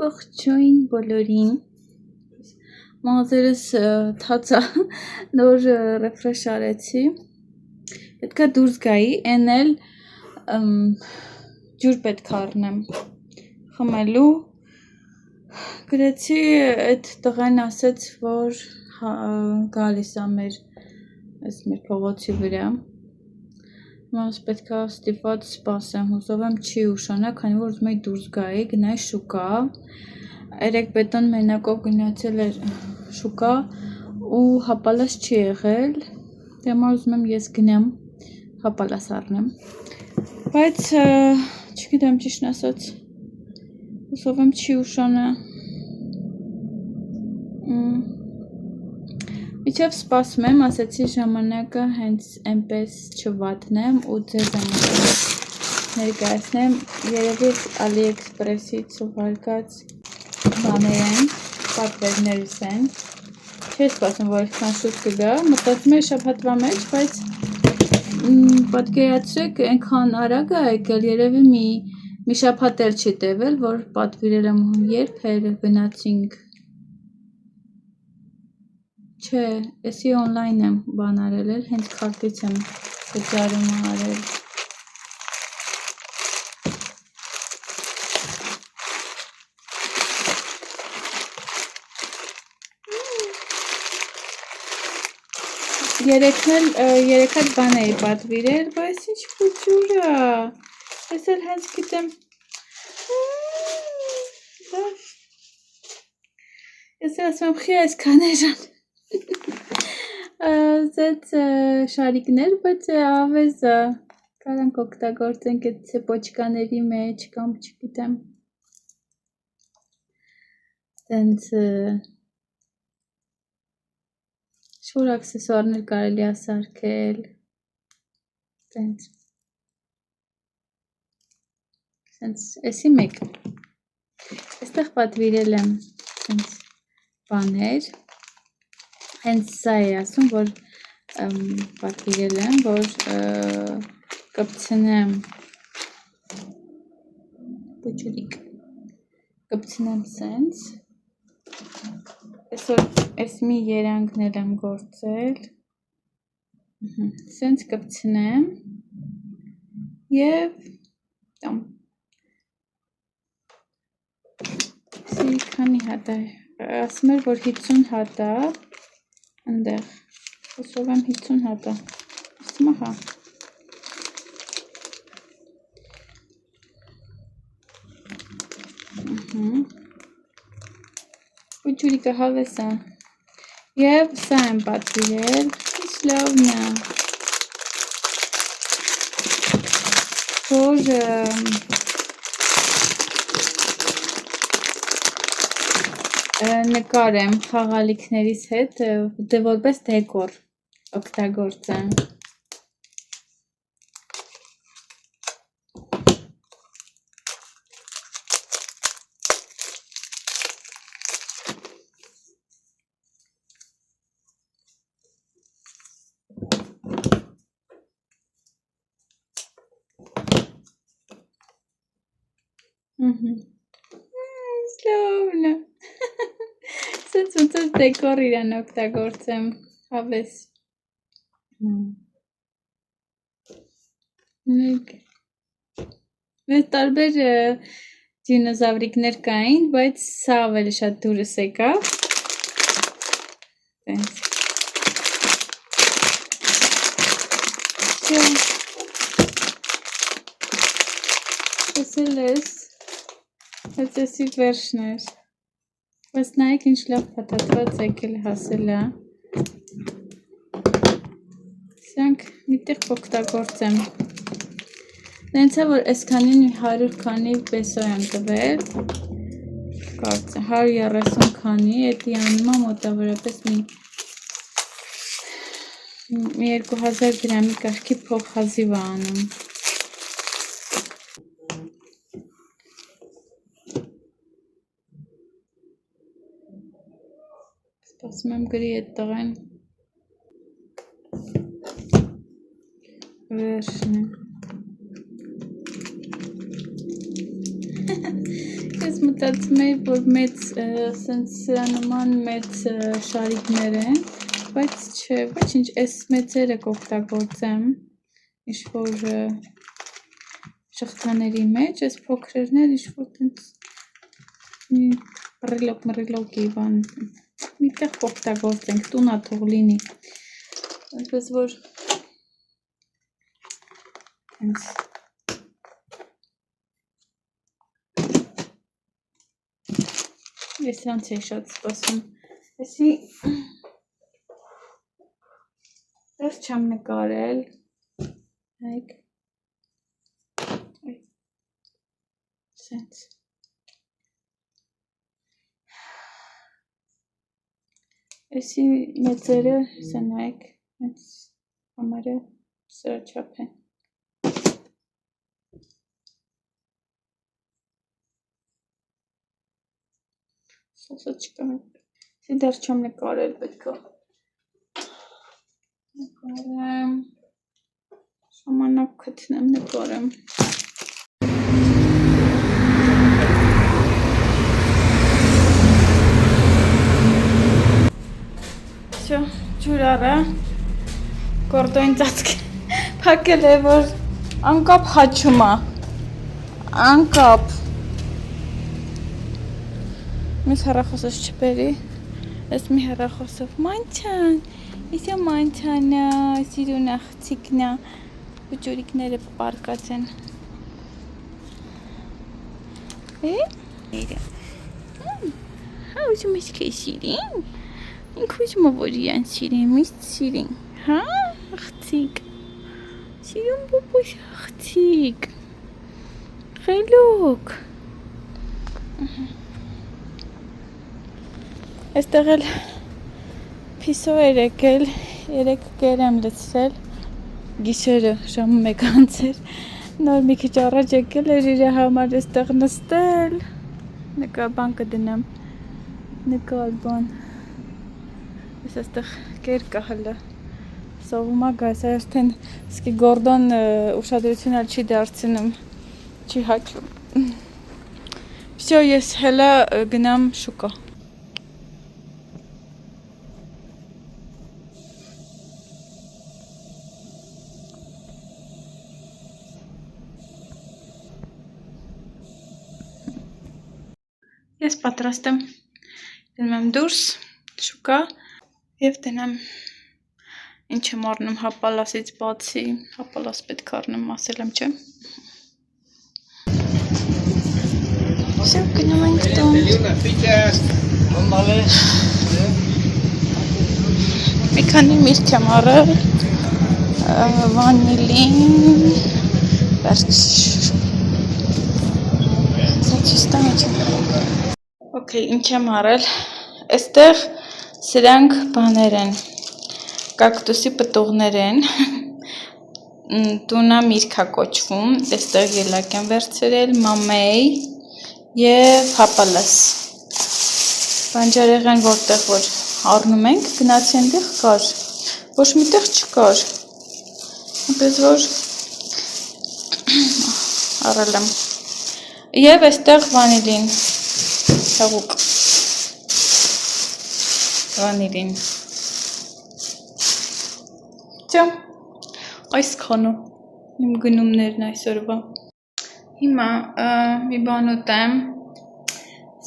Ողջույն բոլորին։ Մազերս թացա նոր ռեֆրեշ արեցի։ Պետքա դուրս գայի, են էլ ջուր պետք առնեմ խմելու։ Գրեցի այդ տղան ասեց, որ գալիս է մեր փողոցի վրա։ Մաս պետքա ստիպված սպասեմ, հուսով եմ չի ուշանա, քանի որ ուզում էի դուրս գայի, գնայի շուկա։ Երեք բետոն մենակով գնացել էր շուկա ու հապալաս չի եղել, դեմա ուզում եմ ես գնեմ հապալաս առնեմ, բայց չգիտեմ ճիշտն ասած, հուսով եմ չի ուշանա, միջև սպասում եմ, ասեցի ժամանակը հենց այնպես չվատնեմ ու ձեզ ներկայացնեմ, երևի AliExpress-ից ուղարկած բաներ են, պատվերներս են, չի սպասում, որ այդքան շուտ կգա, մտածում եմ շաբաթվա մեջ, բայց պատկերացրեք, այնքան արագ է եկել, երևի մի շաբաթ էլ չի տևել, որ պատվիրել եմ երբ էլ գնացինք, չէ, էսի օնլայն եմ բան արել էլ, հենց քարտից եմ վճարում արել։ Երեք հատ բան էի պատվիրել, բայց ինչ փոքր է, ես էլ հենց գիտեմ, ես էլ ասում եմ, խի այսքան էժան, զեց շարիկներ, բայց ավեզ է, կարանք օգտագործենք այդ ցեպոչկաների մեջ, կամ չգիտեմ, տենց շուր աքսեսուարներ կարելի է սարքել, տենց, էսի մեկ, այստեղ պատվիրել եմ տենց բաներ, հենց սա է ասում, որ պատվիրել եմ, որ կպցնեմ բուջուրիկ, կպցնեմ սենց, ես մի երանգներ եմ գործել, սենց կպցնեմ և տամ, սի քանի հատ է, ասում էր, որ 50 հատ է, ընդեղ, հուսով եմ 50 հատ է, ասում է հա, բուջուրիկը հավես է, և սա եմ պատվիրել, ինչ լավն է, որ նկարեմ խաղալիքներիս հետ, դե որպես դեկոր օգտագործեմ։ Լավն է, սենց ոնց որ դեկոր իրան օգտագործեմ, հավես, մեր տարբեր դինոզավրիկներ կային, բայց սա ավելի շատ դուրս եկավ, տենց, տեսել ես, հենց էսի վերջն էր, բայց նայեք ինչ լավ փաթաթված եկել հասել է, սրանք միտեղ կօգտագործեմ, նենց է, որ այսքանին 100 քանի պեսո եմ տվել, կարծեմ, 130 քանի, էդի անիմա մոտավորապես մի 2000 գրամի կարգի փոխհազիվ է անում, սպասում եմ գրի էդ տղեն, վերջն է, ես մտածում էի, որ մեծ սենց սրա նման մեծ շարիկներ են, բայց չէ, ոչինչ, այս մեծերը կօգտագործեմ ինչ-որ շղթաների մեջ, այս փոքրերն էլ ինչ-որ տենց մռիլոկ-մռիլոկի բան, միտեղ կօգտագործենք, տունա թող լինի, այնպես որ հենց ես սրանց էի շատ սպասում, եսի դες չեմ նկարել, հայք, սենց, եսի մեծերը, սենայք, հենց համարը սրա չապ են, սոսը չկա, եսի դեր չեմ նկարել պետքա, նկարեմ, ժամանակ կթնեմ նկարեմ, Շո, ջուր առա, գորդոյին ծածկ պակել է, որ անկապ հաչում է, անկապ, Միս հեռախոսս չբերի, ես մի հեռախոսով մանչան, իսյա մանչանա, սիրուն աղցիկնա, ուջուրիկները պարկած են, հա ուզում ես կեի սիրին, ինք ուզում է որ իրան սիրին, միստ սիրին, հա աղցիկ, սիրուն բոբոս աղցիկ, խելոք, Այստեղ էլ պիսո էր եկել, երեկ կեր եմ լցրել, գիշերը ժամը մեկ անց էր, նոր մի քիչ առաջ եկել էր իր համար այստեղ նստել, նկա բան կդնեմ, նկալ բան, ես այստեղ կեր կա հլը, սովում ագաս, այստեն սկի գորդոն ուշադրություն էլ չի դարձնում, չի հաճում, վսյո ես հելա գնամ շուկա. Ես պատրաստ եմ, դնում եմ դուրս, շուկա և դնեմ ինչ եմ առնում հապալասից բացի, հապալաս պետք առնեմ, ասել եմ, չէ։ Շո, գնում ենք տուն։ Մի քանի միրգ եմ առել, վանիլին, վերջ, սաչիստան ինչ եմ առել։ Okay, ինչ եմ առել, այստեղ սրանք բաներ են, կակտուսի պտուղներ են, տունա միրգա կոչվում, այստեղ ելակ եմ վերցրել, մամեյ և հապալաս, բանջարեղեն որտեղ որ առնում ենք, գնացի այնտեղ կար, ոչ միտեղ չկար, այնպես որ առել եմ, և այստեղ վանիլին, հեղուկ, վանիլին, ճա, այս քանո, իմ գնումներն այսօրվա, հիմա մի բան ուտեմ,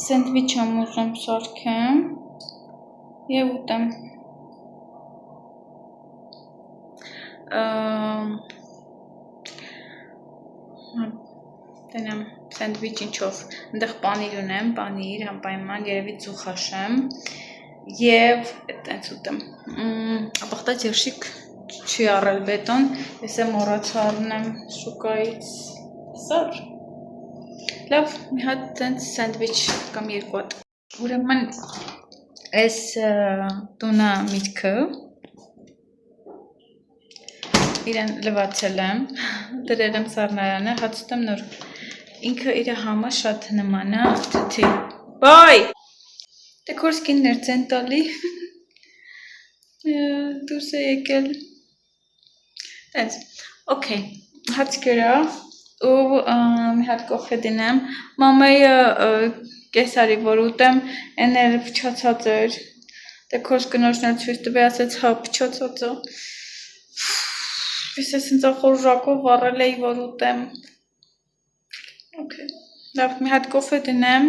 սենդվիչ եմ ուզում սարքեմ և ուտեմ, տենեմ սենդվիչ ինչով, ընդեղ պանիր ունեմ, պանիր, համպայման, երևի ծուխաշեմ և տենց ուտեմ, ապախտած երշիկ չի առել բետոն, ես եմ մորացա առնեմ շուկայից, սար, լավ, մի հատ տենց սենդվիչ կամ երկու հատ, ուրեմն այս տունա միտքը, իրեն լվացել եմ, դրել եմ սառնարանը, հաց ուտեմ նոր, ինքը իր համը շատ նման է, թթի, բայ, դե քորս կիններ ծեն տալի, դուրս է եկել, տենց, ոքեյ, հաց կերա, ու մի հատ կոխե դինեմ, մամեյը կեսարի, որ ուտեմ, այն էլ փչացած էր, դե քոս կնոջն էլ ցույց տվի, ասեց հա փչացած է, ես ինձ խորժակով վառել էի, որ ուտեմ, լավ, մի հատ կոֆե դնեմ,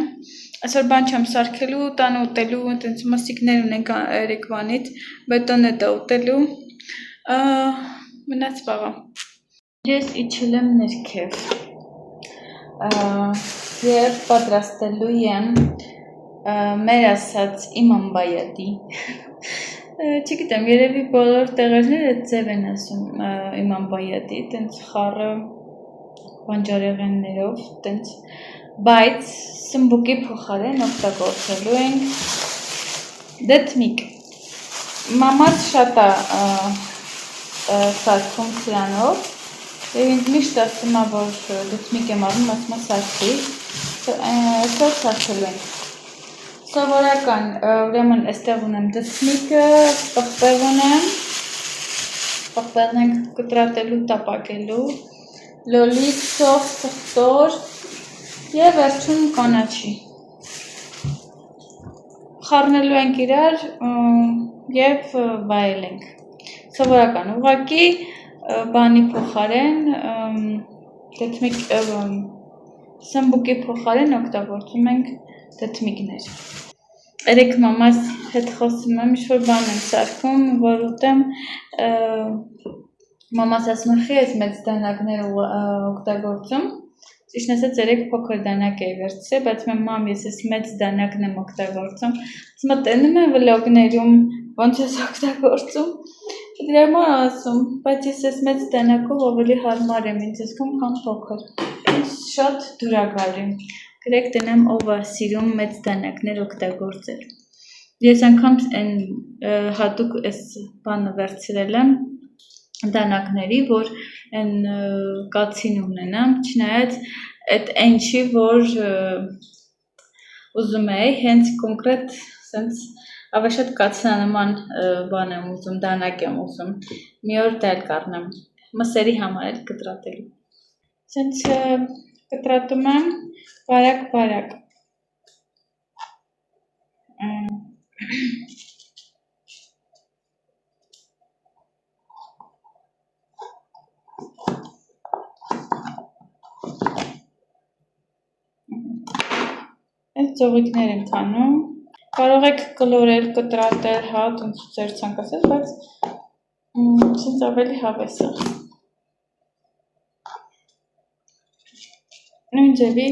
այսօր բան չեմ սարքելու, տան ուտելու, այդպես մսիկներ ունենք երեկվանից, բետոն է դա ուտելու, մնաց վաղը։ Ես իջել եմ ներքև և պատրաստելու եմ մեր ասած Իմամ Բայադի, չգիտեմ, երևի բոլոր տեղերներ այդ ձև են ասում Իմամ Բայադի, տենց խառը բանջարեղեններով, տենց, բայց սմբուկի փոխարեն օգտագործելու ենք դեթմիկ, մամաս շատ է սարքում սրանով, և ինձ միշտ ասում է, որ դեթմիկ եմ առնում, ասում է սարքի, այսօր սարքելու ենք, սովորական, ուրեմն այստեղ ունեմ դեթմիկը, պղպեղն ենք կտրատելու, տապակելու, լոլիկ, սով, սխտոր և վերջում կանաչի, խառնելու ենք իրար և վայել ենք, սովորական ուղղակի բանի փոխարեն, սմբուկի փոխարեն օգտագործում ենք դեթմիկներ, երեկ մամաս հետ խոսում եմ, ինչ-որ բան եմ սարքում, որ ուտեմ, մամաս ասում է, խի ես մեծ դանակներ օգտագործում, ճիշտն ասած երեկ փոքր դանակ էի վերցրել, բայց մամ ես ես մեծ դանակն եմ օգտագործում, ասում է տենում եմ վլոգներում, ոնց ես օգտագործում, դրա համար ասում, բայց ես ես մեծ դանակով ավելի հարմար եմ ինձ զգում, քան փոքր, ինձ շատ դուր է գալի, գրեք տնեմ ով է սիրում մեծ դանակներ օգտագործել, ես անգամ հատուկ այս բանը վերցրել եմ, դանակների, որ են կացին ունենամ, չնայած այդ այն չի, որ ուզում էի, հենց կոնկրետ սենց ավելի շատ կացնանման բան եմ ուզում, դանակ եմ ուզում, մի օր դա էլ կառնեմ, մսերի համար էլ կտրատելու, սենց կտրատում եմ բարակ, Այս ծողիկներ եմ քանում, կարող եք կլորել, կտրատել, հա, ձեր ցանկացած, բայց ինձ ավելի հավես է։ Նույն ձևի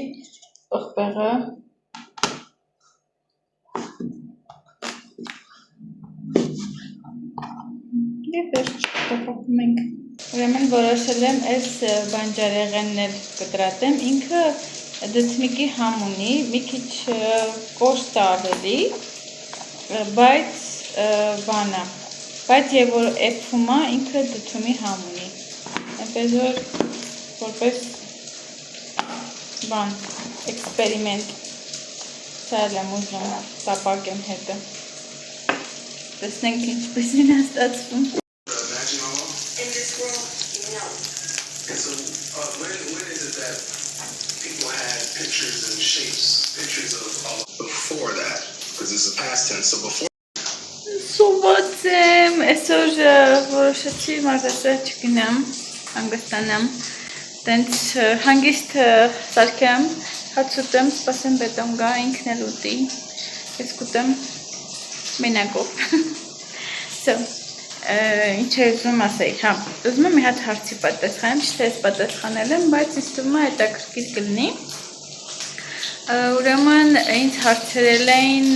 պղպեղը և վերջ տապակում ենք։ Ուրեմն որոշել եմ այս բանջարեղեններ կտրատեմ, ինքը դեթմիկի համ ունի, մի քիչ կոշտ ավելի, բայց բանա, բայց և որ էփում է, ինքը դդումի համ ունի, այնպես որ որպես բան, էքսպերիմենտ, սայլ եմ ուզում, տապակեմ հետը, տեսնենք ինչպեսին է ստացվում։ People had pictures and shapes, pictures of before that, because this is past tense, so before. Սոված եմ, այսօր որոշեցի մագազատ չգնամ, հանգստանամ, տենց հանգիստ սարքեմ, հաց ուտեմ, սպասեմ բետոն գա, ինքն էլ ուտի, ես կուտեմ մենակով, ինչ է ուզում ասեի, հա, ուզում եմ մի հատ հարցի պատասխանեմ, չէ ես պատասխանել եմ, բայց ինձ թվում է հետաքրքիր կլինի, ուրեմն ինձ հարցրել էին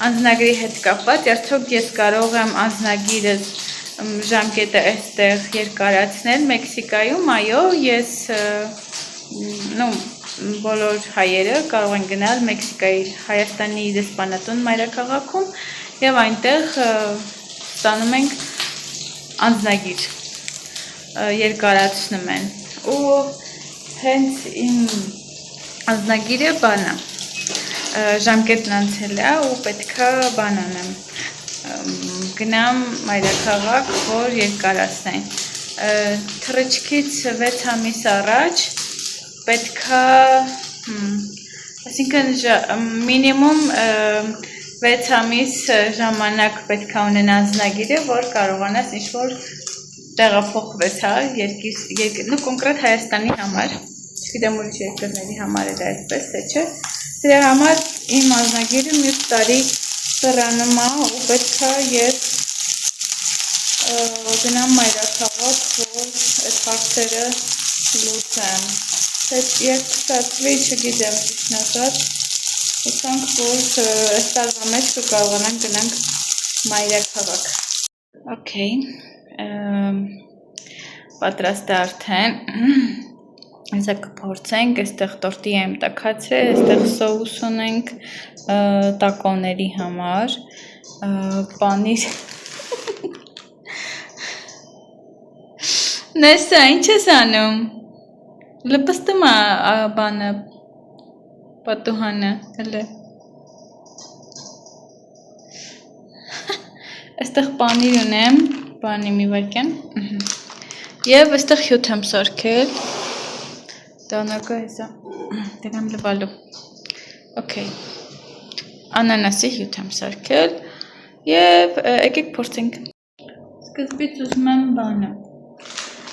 անձնագրի հետ կապված, արդյոք ես կարող եմ անձնագիրս ժամկետը այստեղ երկարացնել Մեքսիկայում, այո, ես բոլոր հայերը կարող են գնալ Մեքսիկայի Հայաստանի դեսպանատուն մայրաքաղաքում և այնտեղ ստանում ենք անձնագիր, երկարացնում են ու հենց իմ անձնագիրը բանա, ժամկետն անցել է ու պետքա բան անեմ, գնամ մայրաքաղաք, որ երկարացնեն, թռիչքից 6 ամիս առաջ պետքա Այսինքն մինիմում 6 ամիս ժամանակ պետք է ունենա անձնագիրը, որ կարողանաս ինչ-որ տեղափոխվես, հա, երկիր, կոնկրետ Հայաստանի համար, չգիտեմ ուրիշ երկրների համար էլ այսպես, թե չէ, դրա համար իմ անձնագիրը մյուս տարի սռանում է ու պետք է ես գնամ մայրաքաղաք, որ այդ հարցերը լուծեմ։ Երբ ստացվի, չգիտեմ ճիշտն ասած, ուսանք, որ այս տարվա մեջ կկարողանանք գնանք մայրաքաղաք։ Okay, պատրաստ է արդեն, այսա կփորձենք, այստեղ տորտի եմ տաքացրել, այստեղ սոուս ունենք տակոների համար, պանիր, Նեսա, ինչ ես անում, լպստում է բանը, պատուհանը, հլը, այստեղ պանիր ունեմ, բանի մի վարկյան, և այստեղ հյութ եմ սարքել, դանակը հեսա, դրամ լվալու, okay, անանասի հյութ եմ սարքել, և եկեք փորձենք, սկզբից ուզում եմ բանը,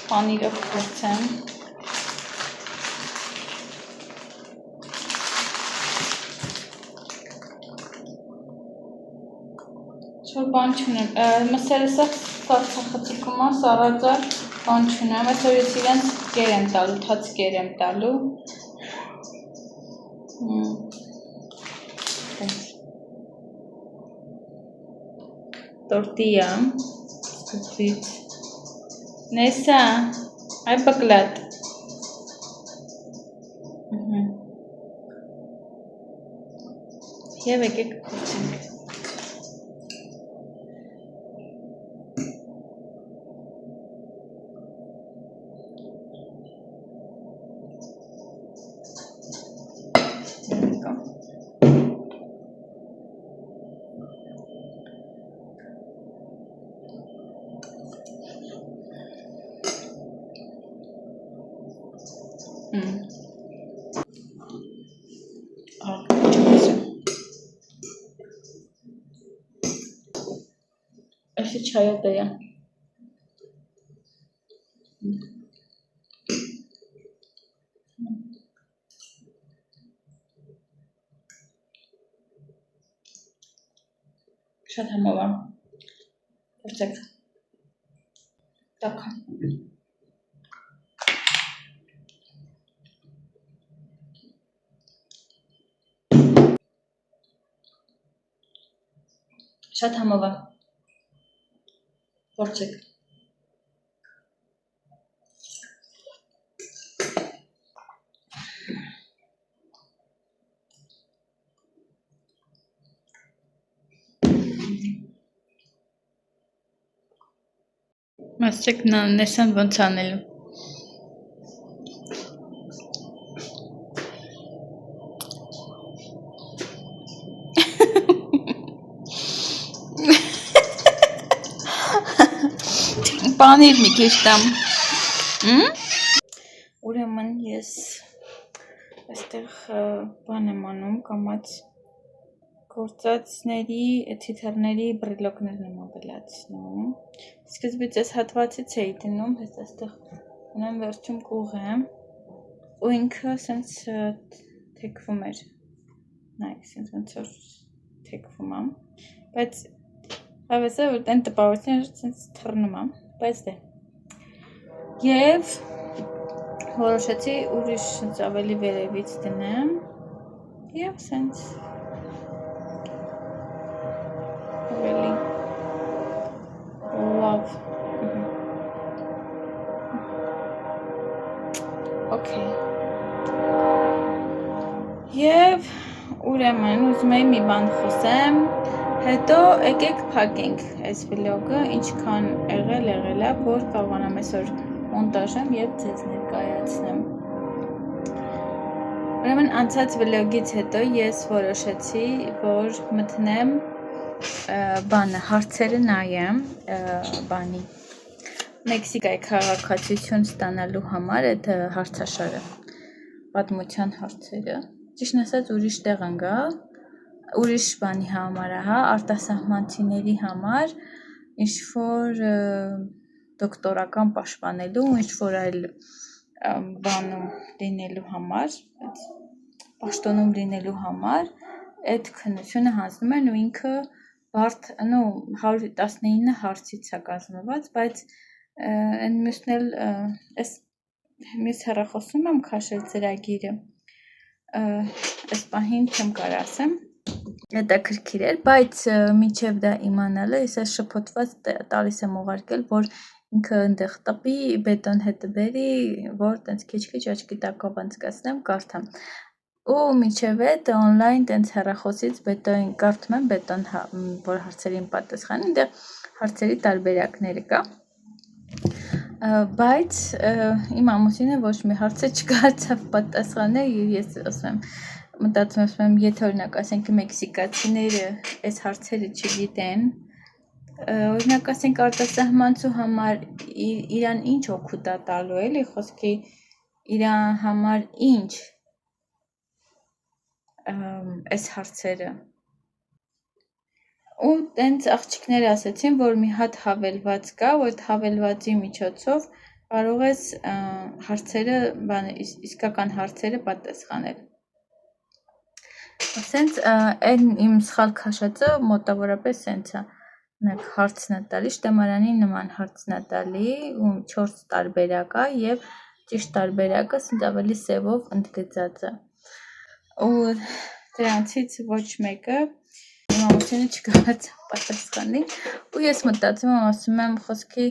պանիրով փորձեմ, Շոր բան չունեմ, մսերը սա սարցախծիկում է, սարածը բան չունեմ, այս որ ես իրենց կեր եմ տալու, թաց կեր եմ տալու, տորտիա, սկզբից, Նեսա, այ բկլատ, և եկեք փորձենք, Այսի չայոտ է, շատ համով է, փորձեք, տակա, շատ համով է, փորձեք, Մասրեք նեսան ոնց անելու, Պանիր մի քիչ տամ, ուրեմն ես այստեղ բան եմ անում, կամաց գործածների, թիթեռների բրիլոկներն եմ ավելացնում, սկզբից ես հատվածից էի դնում, ես այստեղ ունեմ վերջում կուղեմ, ու ինքը սենց թեքվում էր, նայք սենց ոնց որ թեքվում եմ, բայց հավեսը, որ տեն տպավորություն սենց թռնում եմ, բայց դե, և որոշեցի ուրիշ սենց ավելի վերևից դնեմ, և սենց ավելի լավ, okay, և ուրեմն ուզում եմ մի բան խոսեմ, հետո եկեք փակենք այս վլոգը, ինչքան եղել է, որ կարողանամ այսօր մոնտաժեմ և ձեզ ներկայացնեմ։ Ուրեմն անցած վլոգից հետո ես որոշեցի, որ մտնեմ բանը հարցերը նայեմ բանի Մեքսիկայի քաղաքացիություն ստանալու համար այդ հարցաշարը, պատմության հարցերը, ճիշտ ասած ուրիշ տեղ ընկա, ուրիշ բանի համար է, հա, արտասահմանցիների համար, ինչ-որ դոկտորական պաշտպանելու, ինչ-որ այլ բանում լինելու համար, պաշտոնում լինելու համար, այդ քննությունը հանձնում են ու ինքը բարդ, 119 հարցից է կազմված, բայց այն մյուսն էլ, մյուս հեռախոսում եմ քաշել ծրագիրը, այս պահին չեմ կարող ասեմ, հետաքրքիր էր, բայց մինչև դա իմանալը ես այս շփոթված տալիս եմ ուղարկել, որ ինքը ընդեղ տպի, բետոն հետը բերի, որ տենց քիչ-քիչ աչքի տակով անցկացնեմ, կարդամ։ Ու մինչև այդ on-line տենց հեռախոսից բետոն կարդում եմ բետոն, որ հարցերին պատասխանի, այնտեղ հարցերի տարբերակները կա։ Բայց իմ ամուսինը ոչ մի հարցը չկարծավ պատասխանել, ես ասում եմ, եթե օրինակ ասենք մեքսիկացիները այս հարցերը չգիտեն, օրինակ ասենք արտասահմանցու համար իրան ինչ օգուտ է տալու, էլի խոսքի իրան համար ինչ այս հարցերը։ Ու տենց աղջիկները ասացին, որ մի հատ հավելված կա, ու այդ հավելվածի միջոցով կարող ես հարցերը, իսկական հարցերը պատասխանել։ Ասենց այն իմ սխալ քաշածը մոտավորապես սենց է, նեք հարցն է տալի, շտեմարանի նման հարցն է տալի, ու 4 տարբերակ է, և ճիշտ տարբերակը սենց ավելի սևով ընդգծած է։ Ու դրանցից ոչ մեկը իմ ամուսինը չկարողացավ պատասխանել, ու ես մտածում եմ, ասում եմ, խոսքի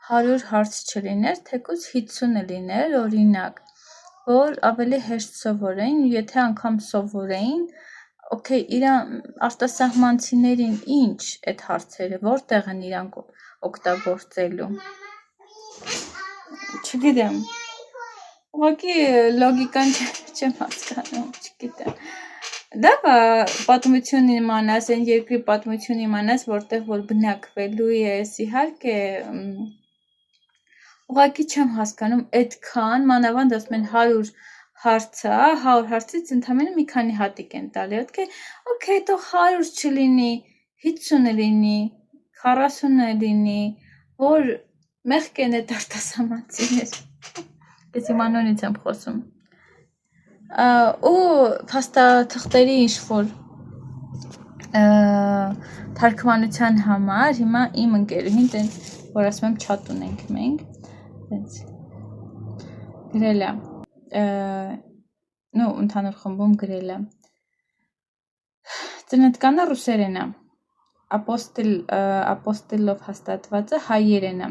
100 հարց չլիներ, թեկուզ 50-ը լիներ, օրինակ, որ ավելի հեշտ սովորեին, ու եթե անգամ սովորեին, օքեյ, արտասահմանցիներին ինչ այդ հարցերը, որտեղ են իրանք օգտագործելու։ Չգիտեմ, ուղղակի լոգիկան չեմ հասկանում, չգիտեմ։ Դա պատմություն իմանաս, այն երկրի պատմություն իմանաս, որտեղ որ բնակվելու ես, իհարկե, ուղղակի չեմ հասկանում այդքան, մանավանդ ասում են 100 հարցը, 100 հարցից ընդամենը մի քանի հատիկ են տալի, օքեյ, թող 100 չլինի, 50-ը լինի, 40-ը լինի, որ մեղք են այդ արտասահմանցիներ, ես իմ անունից եմ խոսում, ու փաստաթղթերի ինչ-որ թարգմանության համար, հիմա իմ ընկերուհին տենց, որ ասում եմ չատ ունենք մենք, տենց գրել է, ընդհանուր խմբում գրել է, ծննդկանը ռուսերեն է, ապոստելով հաստատվածը հայերեն է,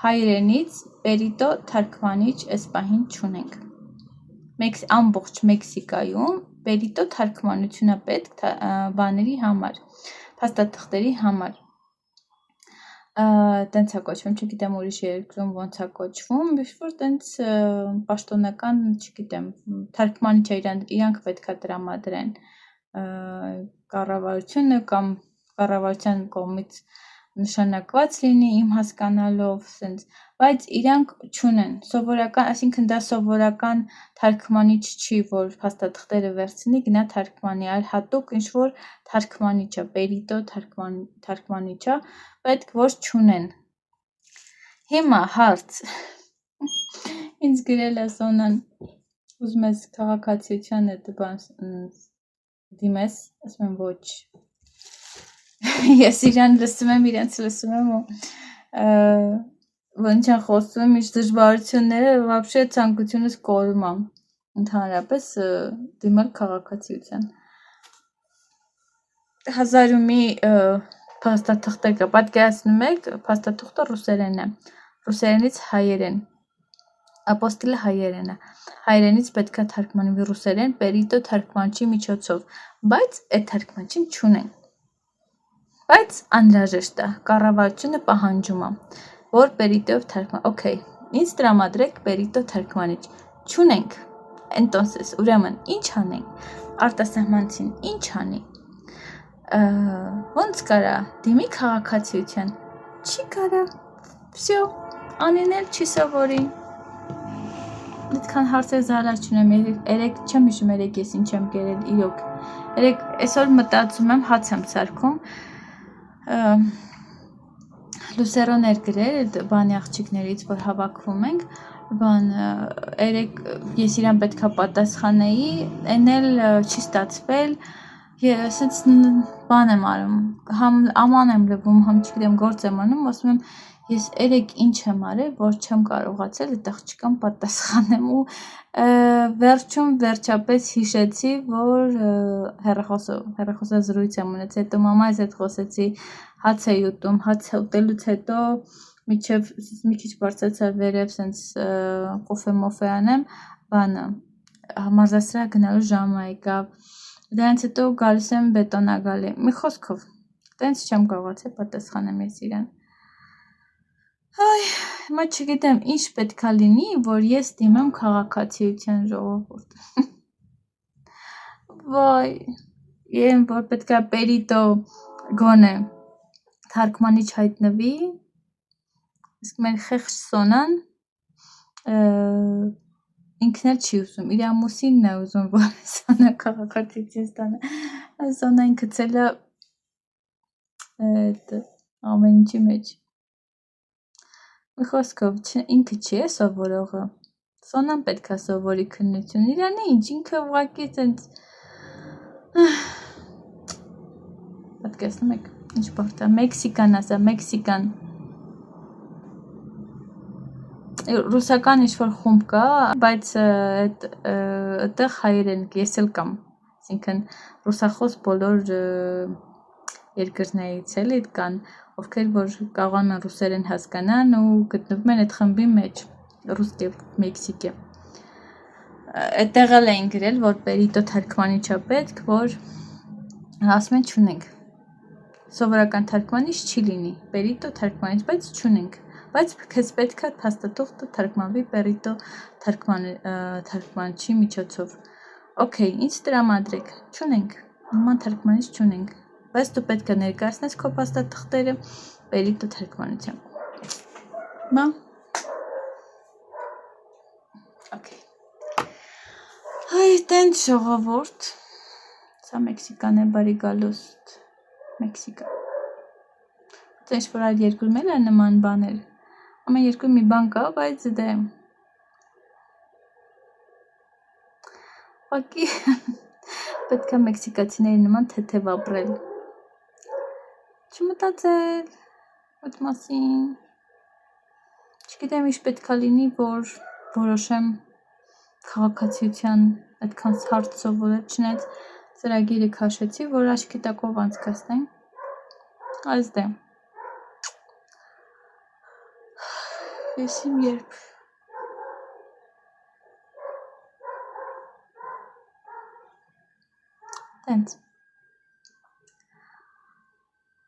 հայերենից պերիտո թարգմանիչ այս պահին չունենք, ամբողջ Մեքսիկայում պերիտո թարգմանություն է պետք բաների համար, փաստաթղթերի համար, տենց է կոչվում, չգիտեմ ուրիշ երկրում ոնց է կոչվում, ինչ-որ տենց պաշտոնական, չգիտեմ, թարգմանիչ է, իրանք պետք է տրամադրեն կառավարությունը կամ կառավարության կողմից նշանակված լինի իմ հասկանալով, սենց, բայց իրանք չունեն, սովորական, այսինքն դա սովորական թարգմանիչ չի, որ փաստաթղթերը վերցնի, գնա թարգմանի, այլ հատուկ ինչ-որ թարգմանիչ է, պերիտո թարգմանիչ է, պետք որ չունեն։ Հիմա հարց, ինձ գրել է Սոնան, ուզում ես քաղաքացիության դիմես, ասում եմ ոչ, ես իրան լսում եմ, իրենց լսում եմ ու ոնց են խոսում, ինչ դժվարությունները, վաբշե ցանկությունս կորում եմ, ընդհանրապես դիմել քաղաքացիության։ 1000 ու մի փաստաթղթեր կա, պատկերացնում եք, փաստաթուղթը ռուսերեն է, ռուսերենից հայերեն, ապոստիլը հայերեն է, հայերենից պետք է թարգմանվի ռուսերեն, պերիտո թարգմանչի միջոցով, բայց այդ թարգմանչին չունեն, բայց անհրաժեշտ է, կառավարությունը պահանջում է, որ պերիտով թարգման, օքեյ, ինձ տրամադրեք պերիտո թարգմանիչ, չունենք, entonces, ուրեմն, ինչ անենք, արտասահմանցին, ինչ անի, ոնց կարա, դիմի քաղաքացիության, չի կարա, վсё, անինել չի սովորի, Այդքան հարցեր զարար չունեմ, երեք չեմ հիշում երեք ես ինչ եմ կերել իրոք։ Երեք այսօր մտածում եմ հաց եմ սարքում։ Լուսերոներ գրել բանի աղջիկներից, որ հավաքվում ենք, երեք ես իրան պետքա պատասխանեի, այն էլ չի ստացվել, ասենց բան եմ արում, համ աման եմ լվում, համ չգիտեմ գործ եմ անում, ասում եմ ես երեք ինչ եմ արել, որ չեմ կարողացել այդ աղջկան պատասխանեմ ու վերջում վերջապես հիշեցի, որ հեռախոսազրույց եմ ունեցել, հետո մամայիս հետ խոսեցի, հաց էի ուտում, հաց ուտելուց հետո մինչև մի քիչ բարձրացա վերև, սենց կոֆե մոֆե անեմ, բանը մարզասրահ գնալու ժամը եկավ, դրանից հետո գալիս եմ բետոնագալի, մի խոսքով, տենց չեմ կարողացել պատասխանեմ ես իրան։ Այ, հիմա չգիտեմ ինչ պետքա լինի, որ ես դիմեմ քաղաքացիության ժողովուրդ։ Վայ, եմ որ պետքա պերիտո գոնե թարգմանիչ հայտնվի, իսկ մեր խեղճ Սոնան ինքն էլ չի ուզում, իր ամուսինն է ուզում, որ Սոնա քաղաքացիություն ստանա, Սոնա ինքը ցելա ամեն ինչի մեջ։ Մի խոսքով ինքը չի է սովորողը, Սոնան պետքա սովորի քննություն, իրան ինչ, ինքը ուղղակի տենց, պատկերացնում եք, ինչ բորտա, Մեքսիկան ասա, Մեքսիկան, ռուսական ինչ-որ խումբ կա, բայց այդտեղ հայերեն, ես էլ կամ, այսինքն ռուսախոս բոլոր երկրներից էլի կան, ովքեր որ կարողանում են ռուսերեն հասկանան ու գտնվում են այդ խմբի մեջ, ռուսկե, Մեքսիկե։ Այդտեղ էլ էին գրել, որ պերիտո թարգմանիչ է պետք, որ ասում են չունենք։ Սովորական թարգմանիչ չի լինի, պերիտո թարգմանիչ, բայց չունենք։ Բայց քեզ պետքա փաստաթուղթը թարգմանվի պերիտո թարգմանչի միջոցով։ Okay, ինչ տրամադրեք։ Չունենք։ Նման թարգմանիչ չունենք։ Բայց դու պետք է ներկայացնես քո փաստաթղթերը պերիտո թարգմանությամբ։ Բա։ Okay։ Այ տենց ժողովուրդ։ Սա Մեքսիկան է, բարի գալուստ։ Մեքսիկա։ Ինչ որ այլ երկրում էլ է նման բաներ։ Ամեն երկրում մի բան կա, բայց դե Ուղղակի պետք է մեքսիկացիների նման թեթև ապրել։ Չմտածել այդ մասին։ Չգիտեմ ինչ պետք է լինի, որ որոշեմ քաղաքացիության այդքան հարց սովորել, չնայած ծրագիրը քաշեցի, որ աչքի տակով անցկացնեմ։ Այս դե։ Ես իմ երբ Տենց։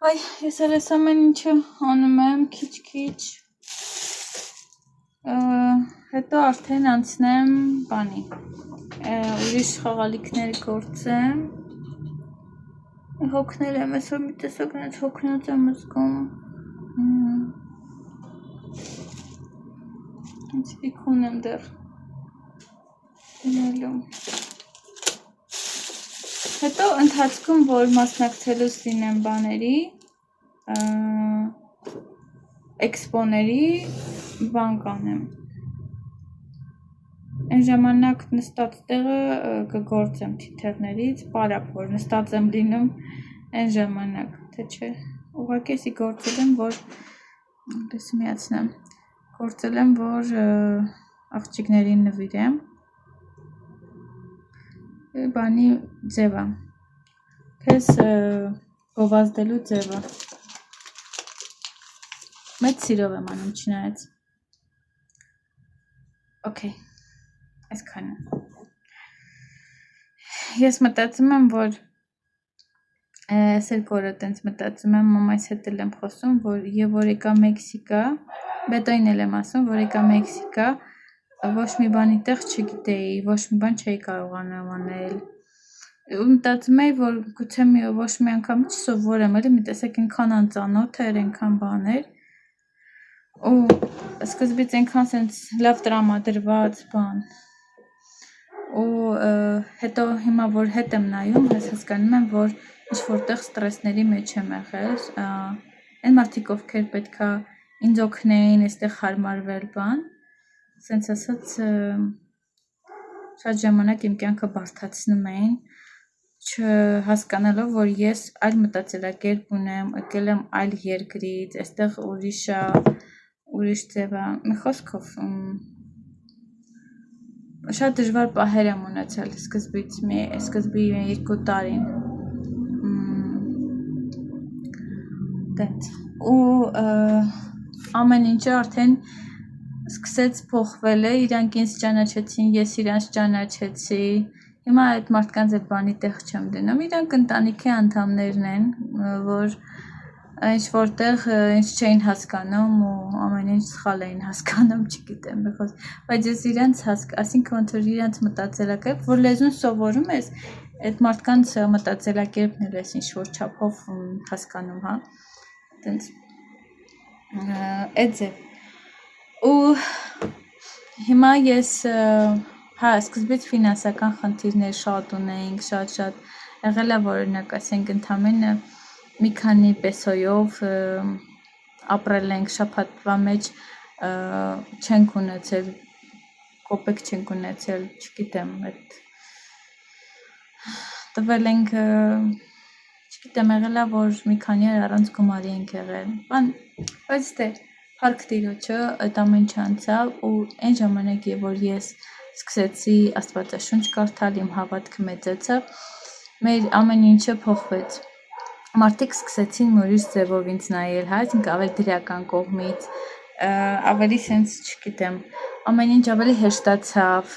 Այ, ես էլ ես ամեն ինչը անում եմ, քիչ-քիչ, հետո արդեն անցնեմ բանի, ուրիշ խաղալիքներ գործեմ, հոգնել եմ, այսօր մի տեսակ նենց հոգնած եմ զգում, ինձ վիքուն եմ դեռ դնելու, հետո ընթացքում, որ մասնակցելուց լինեմ բաների, էքսպոների, բան կանեմ, այն ժամանակ նստած տեղը կգործեմ թիթեղներից, պարապ, որ նստած եմ լինում, այն ժամանակ, թե չէ, ուղղակի էսի գործել եմ, որ, պես միացնեմ, գործել եմ, որ աղջիկներին նվիրեմ, բանի ձևը, քեզ գովազդելու ձևը, մեծ սիրով եմ անում չնայած, Okay, այսքանը, ես մտածում եմ, որ ես էլ կորը տենց մտածում եմ, մամայիս հետ էլ եմ խոսում, որ և որ եկա Մեքսիկա, բետոին էլ եմ ասում, որ եկա Մեքսիկա, ոչ մի բանի տեղ չգիտեի, ոչ մի բան չէի կարողանում անել, մտածում էի, որ գուցե ոչ մի անգամ չսովորեմ, էլի մի տեսակ այնքան անծանոթ էր, այնքան բաներ, ու սկզբից այնքան սենց լավ տրամադրված բան ու հետո հիմա որ հետ եմ նայում ես հասկանում եմ որ ինչ որտեղ ստրեսների մեջ եմ եղել այն մարդիկ ովքեր պետքա ինձ օգնեին այստեղ հարմարվել բան սենց ասած շատ ժամանակ իմ կյանքը բարդացնում էին չհասկանալով որ ես այլ մտածելակերպ ունեմ եկել եմ այլ երկրից այստեղ ուրիշ ձև է մի խոսքով շատ դժվար պահեր եմ ունեցել սկզբի 2 տարին ու ամեն ինչը արդեն սկսեց փոխվել է իրանք ինձ ճանաչեցին ես իրանց ճանաչեցի հիմա այդ մարդկանց այդ բանի տեղ չեմ դնում իրանք ընտանիքի անդամներն են որ ինչ որտեղ ինչ չէին հասկանում ու ամեն ինչ սխալ էին հասկանում չգիտեմ բայց ես իրանց ասինքն ոնց որ իրանց մտածելակերպ որ լեզուն սովորում ես այդ մարդկանց մտածելակերպն էլ ես ինչ որ չափով հասկանում հա այտենց այդ է ու հիմա ես հա սկզբից ֆինանսական խնդիրներ շատ ունեինք շատ եղել է որ օրինակ ասենք ընդամենը մի քանի պեսոյով ապրել ենք շաբաթվա մեջ չենք ունեցել կոպեկ չենք ունեցել չգիտեմ այդ տվել ենք չգիտեմ եղել է որ մի քանի օր առանց գումարի ենք եղել բայց դե Փառք Տիրոջը այդ ամեն ինչ անցավ ու այն ժամանակ որ ես սկսեցի Աստվածաշունչ կարդալ իմ հավատքը մեծացավ մեր ամեն ինչը փոխվեց մարդիկ սկսեցին ուրիշ ձևով ինձ նայել հա այսինքն ավելի դրական կողմից ավելի sense չգիտեմ ամեն ինչ ավելի հեշտացավ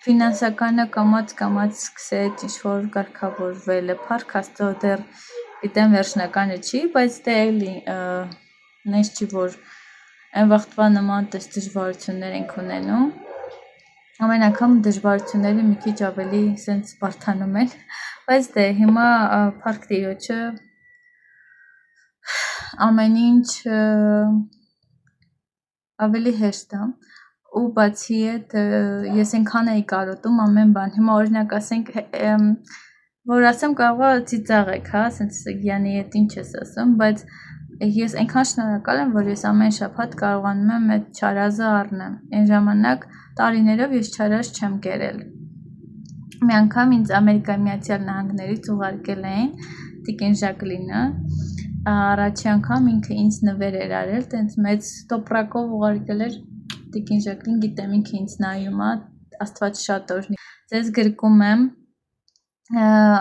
ֆինանսականը կամաց սկսեց ինչ որ կարգավորվել է Փառք Աստծո դեռ գիտեմ վերջնականը չի բայց դե էլի նես չի որ այն վաղտվա նման տես դժվարություններ ենք ունենում ամեն անգամ դժվարությունները մի քիչ ավելի sense բարդանում են բայց դե հիմա Փառք Տիրոջը ամեն ինչ ավելի հեշտ է ու բացի այդ ես այնքան էի կարոտում ամեն բան հիմա օրինակ ասենք որ ասեմ կարող է ծիծաղեք հա sense Գյանի հետ ինչ ես ասում բայց ես այնքան շնորհակալ եմ որ ես ամեն շաբաթ կարողանում եմ այդ չարազը առնեմ այն ժամանակ տարիներով ես չարազ չեմ կերել մի անգամ ինձ Ամերիկայի Միացյալ Նահանգներից ուղարկել էին Տիկին Ժակլինը առաջի անգամ ինքը ինձ նվեր էր արել տենց մեծ տոպրակով ուղարկել էր Տիկին Ժակլին գիտեմ ինքը ինձ նայում է Աստված շատ օրհնի ձեզ գրկում եմ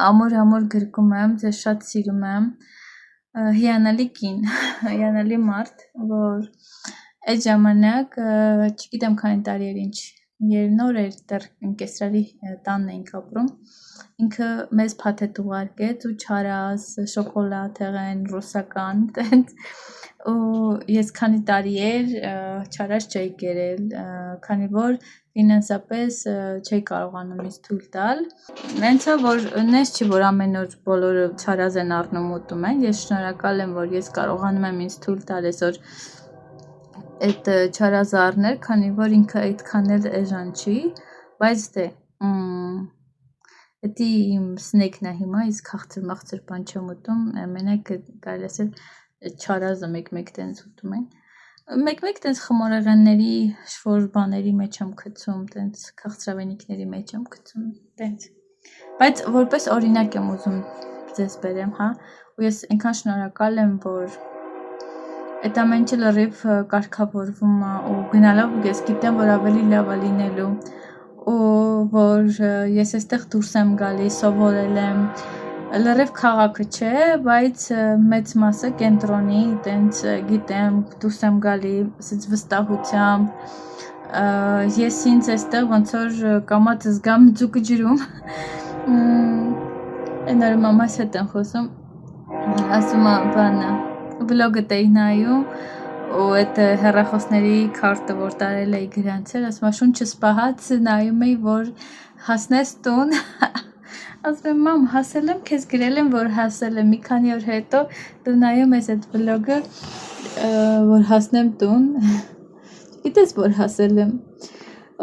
ամոր գրկում եմ ձեզ շատ սիրում եմ հիանալի կին հիանալի մարդ որ այդ ժամանակ չգիտեմ քանի տարի էր ինչ նոր էր դեռ կեսրարի տանն էինք ապրում ինքը մեզ փաթեթ ուղարկեց ու չարազ շոկոլադ եղեն ռուսական տենց ու ես քանի տարի էր չարազ չէի կերել քանի որ ֆինանսապես չէի կարողանում ինձ թույլ տալ նենց է որ նես չի որ ամեն օր բոլորը չարազ են առնում ուտում են ես շնորհակալ եմ որ ես կարողանում եմ ինձ թույլ տալ այսօր այդ չարազ առնել քանի որ ինքը այդքան էլ էժան չի բայց դե դա իմ սնեքն է հիմա իսկ խաղցր բան չեմ ուտում մենակ կարելի ասել չարազը մեկ տենց ուտում են մեկ տենց խմորեղենների շոր բաների մեջ եմ գցում տենց քաղցրավենիքների մեջ եմ գցում տենց բայց որպես օրինակ եմ ուզում ձեզ բերեմ հա ու ես այնքան շնորհակալ եմ որ այդ ամեն ինչը լրիվ կարգավորվում է ու գնալով ես գիտեմ որ ավելի լավ է լինելու ու որ ես այստեղ դուրս եմ գալիս սովորել եմ լրիվ քաղաքը չէ բայց մեծ մասը կենտրոնի տենց գիտեմ դուրս եմ գալի ասած վստահությամբ ես ինձ այստեղ ոնց որ կամաց զգամ ձուկը ջրում այն օր մամաս հետ եմ խոսում ասում է բանը վլոգը էի նայում ու այդ հեռախոսների քարտը որ տարել էի գրանցել ասում է շունչս պահած նայում էի որ հասնես տուն ասում եմ մամ հասել եմ քեզ գրել եմ որ հասել եմ մի քանի օր հետո դու նայում ես այդ վլոգը որ հասնեմ տուն գիտես որ հասել եմ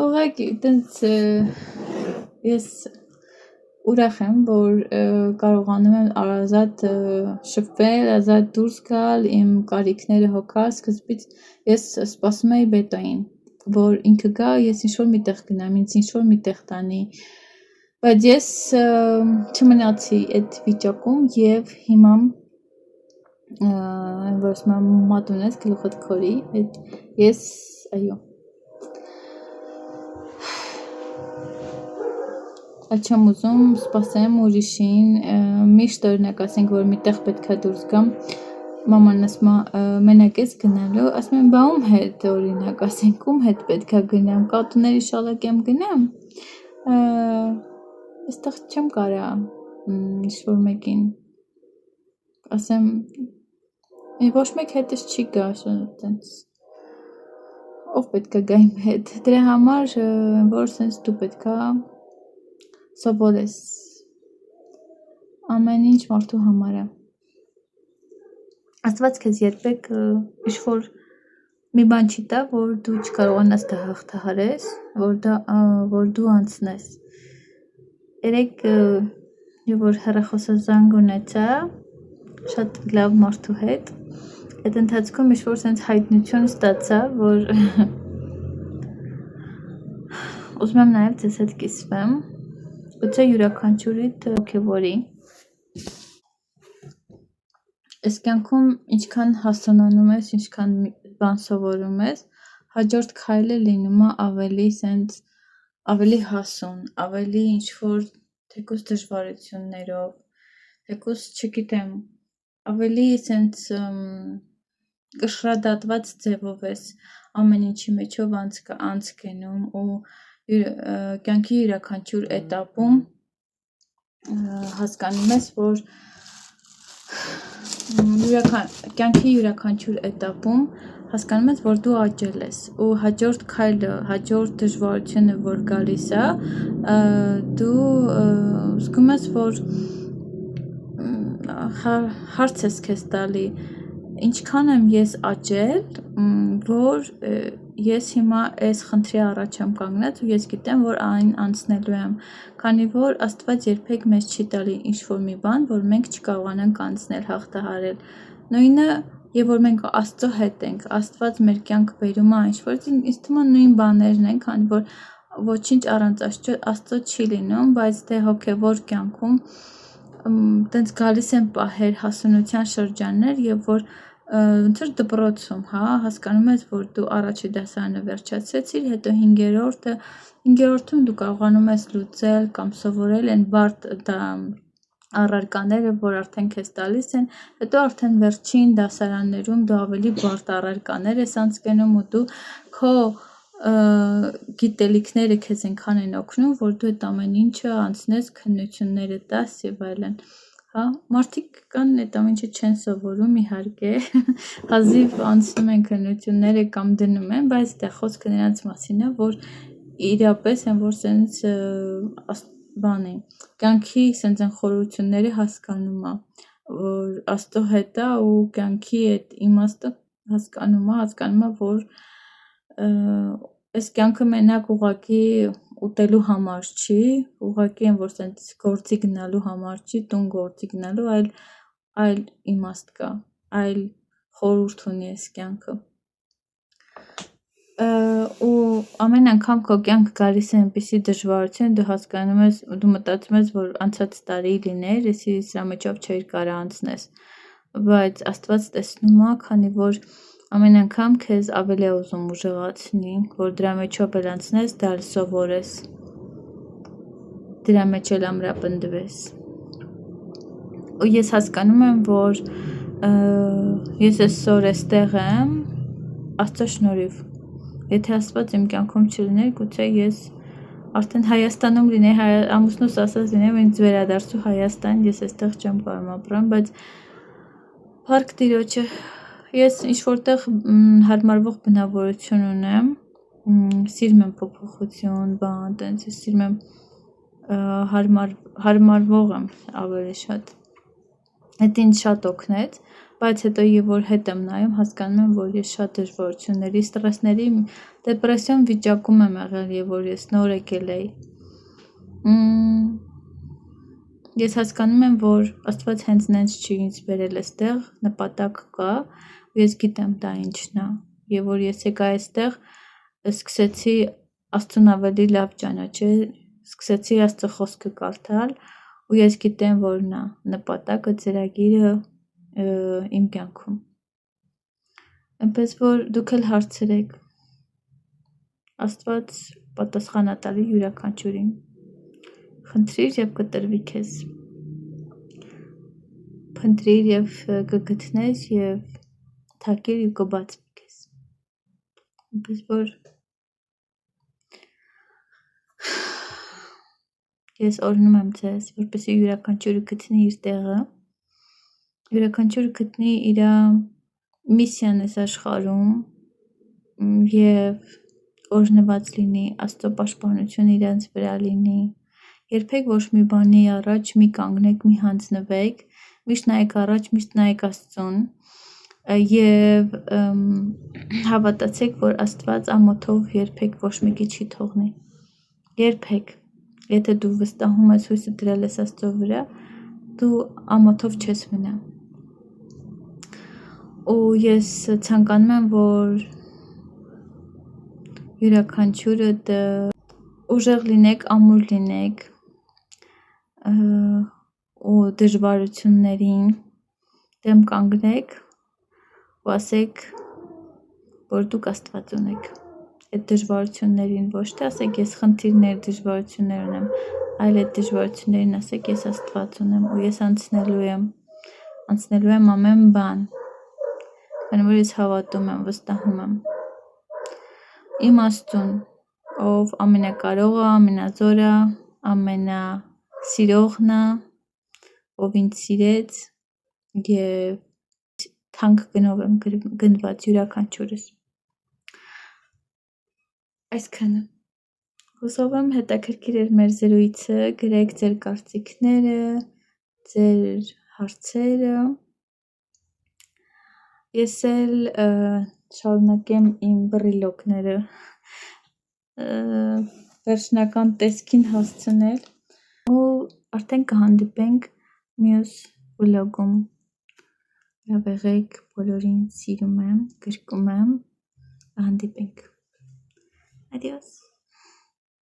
ուղղակի տենց ես ուրախ եմ որ կարողանում եմ ազատ շփվել ազատ դուրս գալ իմ կարիքները հոգալ սկզբից ես սպասում էի բետային որ ինքը գա ես ինչ-որ միտեղ գնամ ինձ ինչ-որ միտեղ տանի բայց ես չմնացի այդ վիճակում եւ հիմա որ մատունես գլուխդ քորի ես այո չեմ ուզում սպասեմ ուրիշին միշտ օրինակ ասենք որ միտեղ պետքա դուրս գամ մաման ասում է մենակ ես գնալու ասում եմ բա ում հետ օրինակ ասենք ում հետ պետքա գնամ կատուների շալակեմ գնամ այստեղ չեմ կարա ինչ-որ մեկին ասեմ ոչ մեկ հետս չի գա տենց ով պետքա գա իմ հետ դրա համար որ սենց դու պետքա սովորես ամեն ինչ մարդու համար է Աստված քեզ երբեք ինչ-որ մի բան չի տա որ դու չկարողանաս դա հաղթահարես որ դու անցնես երեք որ հեռախոսը զանգ ունեցա շատ լավ մարդու հետ այդ ընթացքում ինչ-որ սենց հայտնություն ստացա որ ուզում եմ նաև ձեզ հետ կիսվեմ Գուցե յուրաքանչյուրիդ հոգևորի այս կյանքում ինչքան հասունանում ես, ինչքան բան սովորում ես, հաջորդ քայլը լինում է ավելի հասուն, ավելի ինչ-որ թեկուզ դժվարություններով, թեկուզ չգիտեմ, ավելի սենց կշռադատված ձևով ես ամեն ինչի մեջով անցկենում ու կյանքի յուրաքանչյուր էտապում հասկանում ես, որ կյանքի յուրաքանչյուր էտապում հասկանում ես, որ դու աճել ես ու հաջորդ քայլը, հաջորդ դժվարությունը, որ գալիս է, դու զգում ես, որ հարց ես քեզ տալի, ինչքան եմ ես աճել, որ ես հիմա այս խնդրի առաջ եմ կանգնած ու ես գիտեմ, որ այն անցնելու եմ, քանի որ Աստված երբեք մեզ չի տալի ինչ-որ մի բան, որ մենք չկարողանանք անցնել, հաղթահարել։ Նույնը, եւ որ մենք Աստծո հետ ենք, Աստված մեր կյանք բերում է ինչ-որ, ինձ թվում է նույն բաներն են, քանի որ ոչինչ առանց Աստծո չի լինում, բայց դե հոգեվոր կյանքում տենց գալիս են պահեր հասունության շրջաններ եւ որ ոնց որ դպրոցում, հասկանում ես, որ դու առաջի դասարանը վերջացրեցիր, հետո 5-րդում դու կարողանում ես լուծել կամ սովորել այն բարդ առարկաները, որ արդեն քեզ տալիս են, հետո արդեն վերջին դասարաններում դու ավելի բարդ առարկաներ ես անցկանում ու դու քո գիտելիքները քեզ այնքան են օգնում, որ դու այդ ամեն ինչը անցնես, քննությունները տաս եւ այլն։ Մարդիկ կան այդ ամեն ինչը չեն սովորում իհարկե, հազիվ անցնում են քննությունները կամ դնում են, բայց դա խոսքը նրանց մասին է, որ իրապես են, որ սենց բան է, կյանքի սենց են խորությունները հասկանում է, որ Աստծո հետ է ու կյանքի այդ իմաստը հասկանում է, որ այս կյանքը մենակ ուղղակի ուտելու համար չի, ուղղակի են, որ սենց գործի գնալու համար չի, տուն գործի գնալու, այլ իմաստ կա, այլ խորհուրդ ունի այս կյանքը։ Ու ամեն անգամ քո կյանքը գալիս է այնպիսի դժվարություն, դու հասկանում ես, դու մտածում ես, որ անցած տարի լիներ, εσύ սրա մեջով չէիր կարա անցնես, բայց Աստված տեսնում է, քանի որ ամեն անգամ քեզ ավելի է ուզում ուժեղացնի, որ դրա մեջով էլ անցնես, դա սովորես, դրա մեջ էլ ամրապնդվես։ Ու ես հասկանում եմ, որ ես այսօր այստեղ եմ Աստծո շնորհիվ։ Եթե Աստված իմ կյանքում չլիներ, գուցե ես արդեն Հայաստանում լինեի, ամուսնուս ասած լինեի, ինձ վերադարձու Հայաստան, ես այստեղ չեմ կարող ապրեմ, բայց փառք Տիրոջը, ես ինչ որտեղ հարմարվող բնավորություն ունեմ, սիրում եմ փոփոխություն, բան, տենց ես սիրում եմ հարմարվող եմ ավելի շատ։ Այդ ինձ շատ օգնեց, բայց հետո եւ որ հետ եմ նայում, հասկանում եմ, որ ես շատ դժվարությունների, ստրեսների, դեպրեսիոն վիճակում եմ եղել եւ որ ես նոր եկել էի։ Ես հասկանում եմ, որ Աստված հենց նենց չի ինձ բերել այստեղ, նպատակ կա, ու ես գիտեմ դա ինչն է, եւ որ ես եկա այստեղ, սկսեցի Աստծուն ավելի լավ ճանաչել, սկսեցի Աստծո խոսքը կարդալ, ու ես գիտեմ, որն է նպատակը, ծրագիրը իմ կյանքում։ Այնպես որ դուք էլ հարցրեք, Աստված պատասխան է տալի յուրաքանչյուրին։ Խնդրիր եւ կտրվի քեզ։ Փնտրիր եւ կգտնես եւ թակիր ու կբացվի քեզ։ Այնպես որ ես օրհնում եմ ձեզ, որպեսզի յուրաքանչյուրը գտնի իր տեղը, յուրաքանչյուրը գտնի իր միսիան այս աշխարհում եւ օրհնված լինի, Աստծո պաշտպանությունը իրենց վրա լինի։ Երբեք ոչ մի բանի առաջ մի կանգնեք, մի հանձնվեք, միշտ նայեք առաջ, միշտ նայեք Աստծուն եւ հավատացեք, որ Աստված ամոթով երբեք ոչ մեկի չի թողնի։ Երբեք։ Եթե դու վստահում ես, հույսը դրել ես Աստծո վրա, դու ամոթով չես մնա։ Ու ես ցանկանում եմ, որ յուրաքանչյուրը ուժեղ լինեք, ամուր լինեք ու դժվարություններին դեմ կանգնեք ու ասեք, որ դուք Աստված ունեք։ Այդ դժվարություններին ոչ թե ասեք ես խնդիրներ, դժվարություններ ունեմ, այլ այդ դժվարություններին ասեք ես Աստված ունեմ ու ես անցնելու եմ ամեն բան, քանի որ ես հավատում եմ, վստահում եմ իմ Աստծուն, ով ամենակարողը, ամենազորը, ամենասիրողն է, ով ինձ սիրեց եւ թանկ գնով եմ գնված յուրաքանչյուրս։ Այսքանը։ Հուսով եմ հետաքրքիր էր մեր զրույցը, գրեք ձեր կարծիքները, ձեր հարցերը։ Ես էլ շարունակեմ իմ բռիլոկները վերջնական տեսքին հասցնել ու արդեն կհանդիպենք մյուս վլոգում։ Լավ եղեք, բոլորին սիրում եմ, գրկում եմ, հանդիպենք։ Adiós.